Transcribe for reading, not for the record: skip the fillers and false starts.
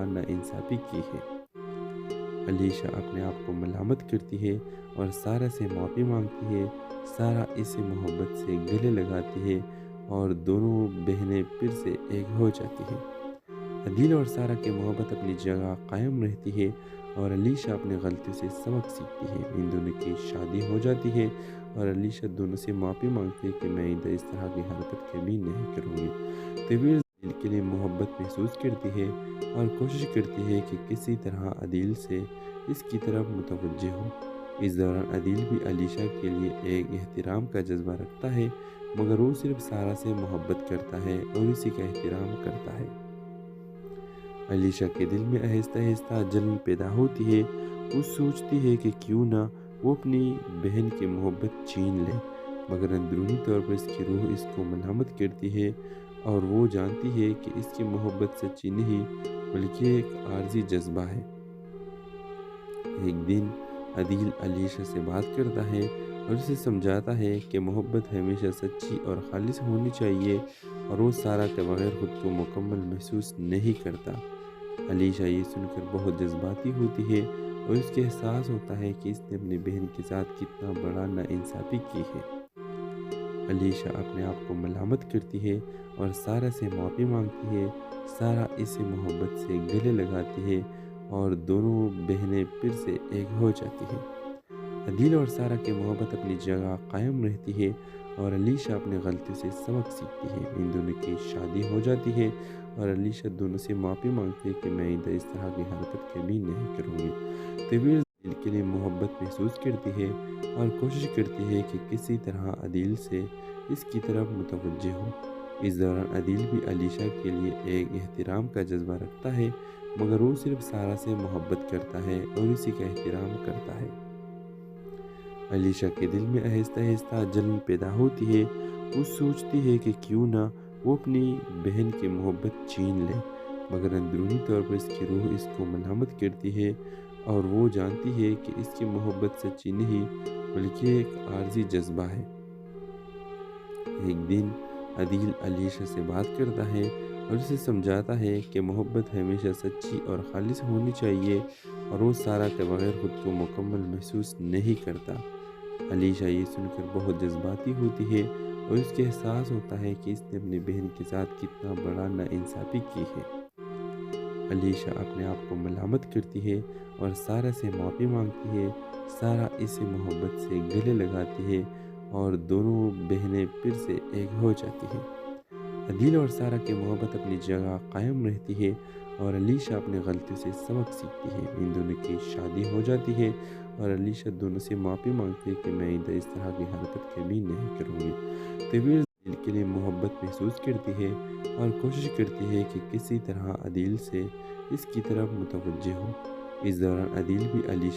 ناانصافی کی ہے۔ علیشہ اپنے آپ کو ملامت کرتی ہے اور سارہ سے معافی مانگتی ہے۔ سارہ اسے محبت سے گلے لگاتی ہے اور دونوں بہنیں پھر سے ایک ہو جاتی ہیں۔ عدیل اور سارہ کی محبت اپنی جگہ قائم رہتی ہے اور علیشہ اپنی غلطی سے سبق سیکھتی ہے۔ ان دونوں کی شادی ہو جاتی ہے اور علیشہ دونوں سے معافی مانگتی ہے کہ میں آئندہ اس طرح کی حرکت کبھی نہیں کروں گی۔ طویل عدیل کے لیے محبت محسوس کرتی ہے اور کوشش کرتی ہے کہ کسی طرح عدیل سے اس کی طرف متوجہ ہو۔ اس دوران عدیل بھی علیشہ کے لیے ایک احترام کا جذبہ رکھتا ہے، مگر وہ صرف سارہ سے محبت کرتا ہے اور اسی کا احترام کرتا ہے۔ علیشہ کے دل میں آہستہ آہستہ جلن پیدا ہوتی ہے۔ وہ سوچتی ہے کہ کیوں نہ وہ اپنی بہن کی محبت چھین لے، مگر اندرونی طور پر اس کی روح اس کو ملامت کرتی ہے اور وہ جانتی ہے کہ اس کی محبت سچی نہیں بلکہ ایک عارضی جذبہ ہے۔ ایک دن عدیل علیشہ سے بات کرتا ہے اور اسے سمجھاتا ہے کہ محبت ہمیشہ سچی اور خالص ہونی چاہیے اور وہ سارہ کے بغیر خود کو مکمل محسوس نہیں کرتا۔ علیشہ یہ سن کر بہت جذباتی ہوتی ہے اور اس کے احساس ہوتا ہے کہ اس نے اپنی بہن کے ساتھ کتنا بڑا ناانصافی کی ہے۔ علیشہ اپنے آپ کو ملامت کرتی ہے اور سارہ سے معافی مانگتی ہے۔ سارہ اسے محبت سے گلے لگاتی ہے اور دونوں بہنیں پھر سے ایک ہو جاتی ہیں۔ عدیل اور سارہ کی محبت اپنی جگہ قائم رہتی ہے اور علیشہ اپنی غلطی سے سبق سیکھتی ہے۔ ان دونوں کی شادی ہو جاتی ہے اور علیشہ دونوں سے معافی مانگتی ہے کہ میں آئندہ اس طرح کی حرکت کبھی نہیں کروں گی۔ طویل عدیل کے لیے محبت محسوس کرتی ہے اور کوشش کرتی ہے کہ کسی طرح عدیل سے اس کی طرف متوجہ ہو۔ اس دوران عدیل بھی علیشہ کے لیے ایک احترام کا جذبہ رکھتا ہے، مگر وہ صرف سارہ سے محبت کرتا ہے اور اسی کا احترام کرتا ہے۔ علیشہ کے دل میں آہستہ آہستہ جلن پیدا ہوتی ہے۔ وہ سوچتی ہے کہ کیوں نہ وہ اپنی بہن کی محبت چھین لے، مگر اندرونی طور پر اس کی روح اس کو ملامت کرتی ہے اور وہ جانتی ہے کہ اس کی محبت سچی نہیں بلکہ ایک عارضی جذبہ ہے۔ ایک دن عدیل علیشہ سے بات کرتا ہے اور اسے سمجھاتا ہے کہ محبت ہمیشہ سچی اور خالص ہونی چاہیے اور وہ سارہ کے بغیر خود کو مکمل محسوس نہیں کرتا۔ علیشہ یہ سن کر بہت جذباتی ہوتی ہے اور اس کے احساس ہوتا ہے کہ اس نے اپنی بہن کے ساتھ کتنا بڑا ناانصافی کی ہے۔ علیشہ اپنے آپ کو ملامت کرتی ہے اور سارہ سے معافی مانگتی ہے۔ سارہ اسے محبت سے گلے لگاتی ہے اور دونوں بہنیں پھر سے ایک ہو جاتی ہیں۔ عدیل اور سارہ کی محبت اپنی جگہ قائم رہتی ہے اور علیشہ اپنی غلطی سے سبق سیکھتی ہے۔ ان دونوں کی شادی ہو جاتی ہے اور علیشہ دونوں سے معافی مانگتی ہے کہ میں آئندہ اس طرح کی حرکت کبھی نہیں کروں گی۔ طویل عدیل کے لیے محبت محسوس کرتی ہے اور کوشش کرتی ہے کہ کسی طرح عدیل سے اس کی طرف متوجہ ہو۔ اس دوران عدیل بھی علیشہ